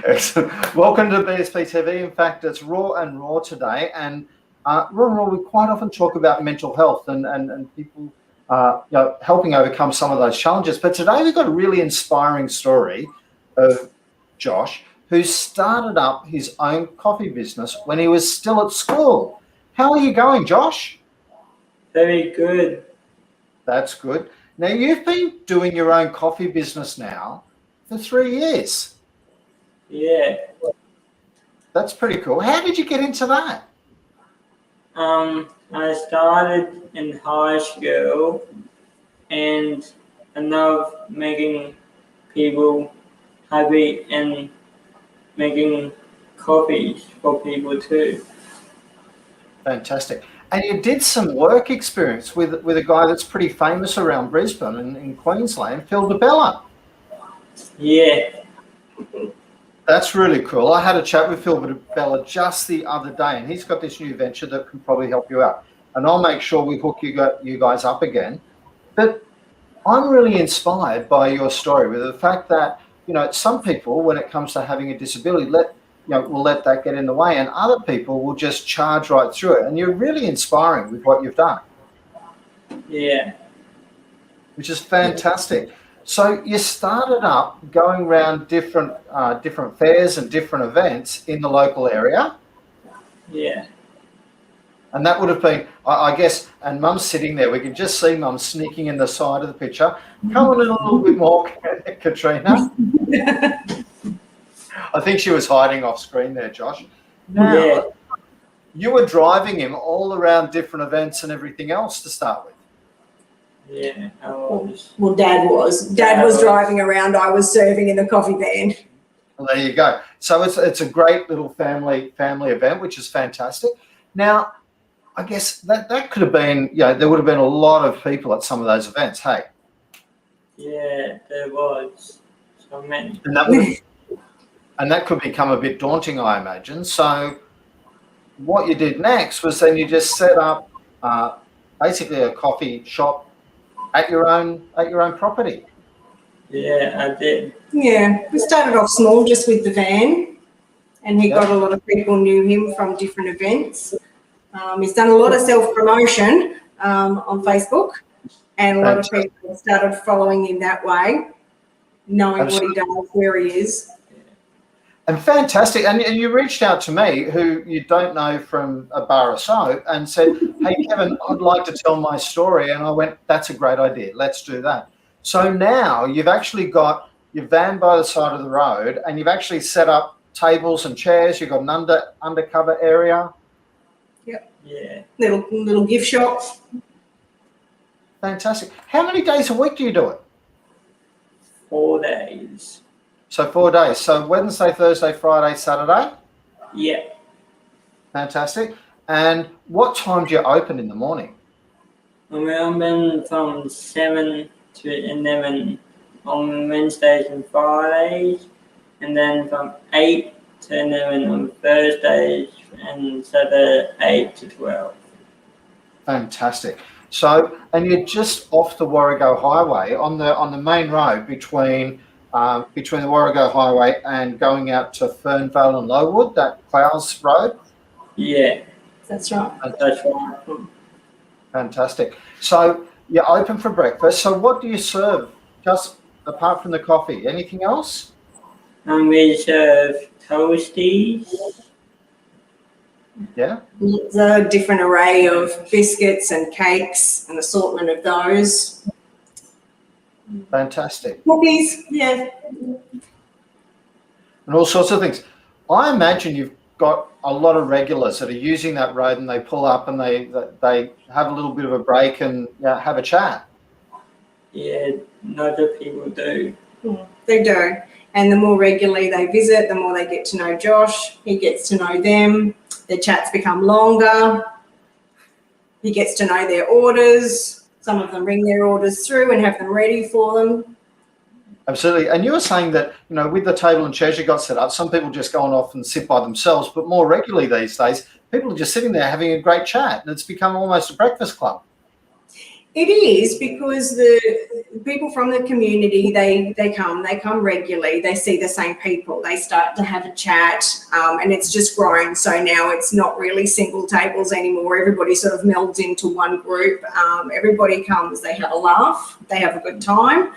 Excellent. Welcome to BSP TV. In fact, it's Raw and Raw today, and Raw, we quite often talk about mental health and people helping overcome some of those challenges. But today we've got a really inspiring story of Josh, who started up his own coffee business when he was still at school. How are you going, Josh? Very good. That's good. Now, you've been doing your own coffee business now for 3 years. Yeah. That's pretty cool. How did you get into that? I started in high school, and I love making people happy and making coffees for people too. Fantastic. And you did some work experience with a guy that's pretty famous around Brisbane and in Queensland, Phil DeBella. Yeah. That's really cool. I had a chat with Phil DeBella just the other day, and he's got this new venture that can probably help you out. And I'll make sure we hook you guys up again. But I'm really inspired by your story with the fact that, some people, when it comes to having a disability, will let that get in the way, and other people will just charge right through it. And you're really inspiring with what you've done. Yeah. Which is fantastic. So you started up going around different fairs and different events in the local area. Yeah. And that would have been, I guess, and Mum's sitting there. We can just see Mum sneaking in the side of the picture. Come on in a little bit more, Katrina. I think she was hiding off screen there, Josh. Now, Yeah. You were driving him all around different events and everything else to start with. Yeah. I was. Well, Dad was. Dad was driving around. I was serving in the coffee van. Well, there you go. So it's a great little family event, which is fantastic. Now, I guess that could have been, there would have been a lot of people at some of those events. Hey. Yeah, there was so many. And that could become a bit daunting, I imagine. So what you did next was then you just set up basically a coffee shop at your own property. Yeah, I did. Yeah, we started off small just with the van, and he got a lot of people knew him from different events. He's done a lot of self-promotion on Facebook, and a lot of people started following him that way, knowing what he does, where he is. And fantastic. And you reached out to me, who you don't know from a bar of soap, and said, hey, Kevin, I'd like to tell my story. And I went, that's a great idea. Let's do that. So now you've actually got your van by the side of the road, and you've actually set up tables and chairs. You've got an undercover area. Yep. Yeah. Little gift shop. Fantastic. How many days a week do you do it? 4 days. So 4 days. So Wednesday, Thursday, Friday, Saturday? Yeah. Fantastic. And what time do you open in the morning? I'm open from 7 to 11 on Wednesdays and Fridays, and then from 8 to 11 on Thursdays, and Saturday 8 to 12. Fantastic. So, and you're just off the Warrego Highway on the main road between the Warrego Highway and going out to Fernvale and Lowood, that Clowes Road? Yeah. That's right. That's right. Fantastic. So you're open for breakfast. So what do you serve, just apart from the coffee? Anything else? We serve toasties. Yeah. There's a different array of biscuits and cakes, an assortment of those. Fantastic. Cookies, yeah. And all sorts of things. I imagine you've got a lot of regulars that are using that road, and they pull up and they have a little bit of a break and have a chat. Yeah, lots of people do. They do. And the more regularly they visit, the more they get to know Josh. He gets to know them. Their chats become longer. He gets to know their orders. Some of them bring their orders through and have them ready for them. Absolutely. And you were saying that, with the table and chairs you got set up, some people just go on off and sit by themselves, but more regularly these days, people are just sitting there having a great chat, and it's become almost a breakfast club. It is, because the people from the community, they come regularly, they see the same people, they start to have a chat, and it's just grown. So now it's not really single tables anymore. Everybody sort of melds into one group. Everybody comes, they have a laugh, they have a good time.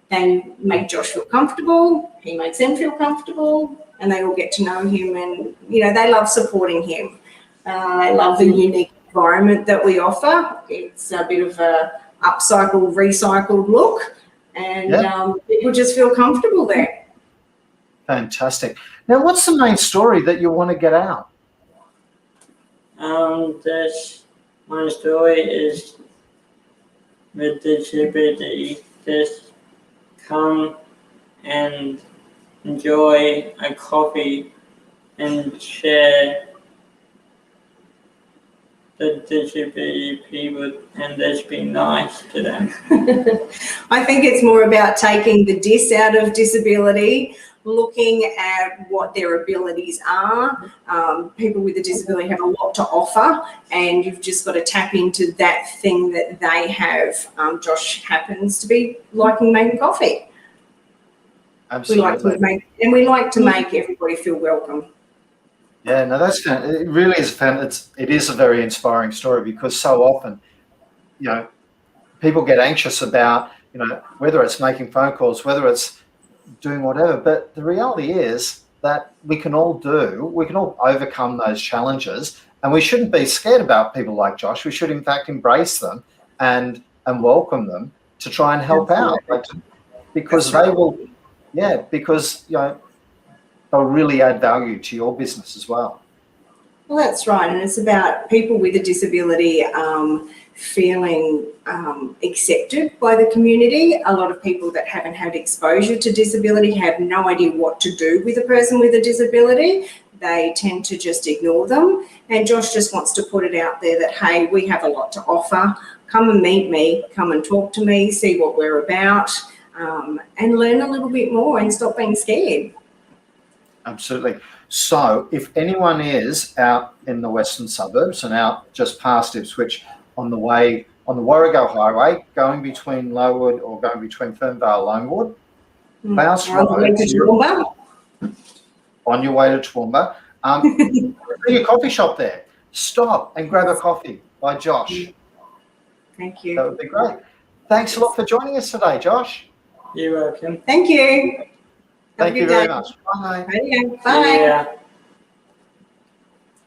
They make Josh feel comfortable, he makes them feel comfortable, and they all get to know him, and, you know, they love supporting him. They love the unique environment that we offer. It's a bit of a upcycled, recycled look, and people just feel comfortable there. Fantastic. Now, what's the main story that you want to get out? My story is with disability. Just come and enjoy a coffee and share the disability people, and just be nice to them. I think it's more about taking the dis out of disability, looking at what their abilities are. People with a disability have a lot to offer, and you've just got to tap into that thing that they have. Josh happens to be liking making coffee. Absolutely. We like to make everybody feel welcome. Yeah, no, that's fan. It really is fan. It is a very inspiring story, because so often, you know, people get anxious about, you know, whether it's making phone calls, whether it's doing whatever. But the reality is that we can all overcome those challenges, and we shouldn't be scared about people like Josh. We should, in fact, embrace them and welcome them to try and help out, because they will. Yeah, because, you know, they'll really add value to your business as well. Well, that's right. And it's about people with a disability feeling accepted by the community. A lot of people that haven't had exposure to disability have no idea what to do with a person with a disability. They tend to just ignore them. And Josh just wants to put it out there that, hey, we have a lot to offer. Come and meet me, come and talk to me, see what we're about, and learn a little bit more and stop being scared. Absolutely. So if anyone is out in the western suburbs and out just past Ipswich on the Warrego Highway, going between Lowood or going between Fernvale, Longwood, Mouse Road, on your way to Toowoomba, there's a coffee shop there. Stop and grab a coffee by Josh. Thank you. That would be great. Thanks a lot for joining us today, Josh. You're welcome. Thank you. Thank you very much. Bye. Bye. Yeah.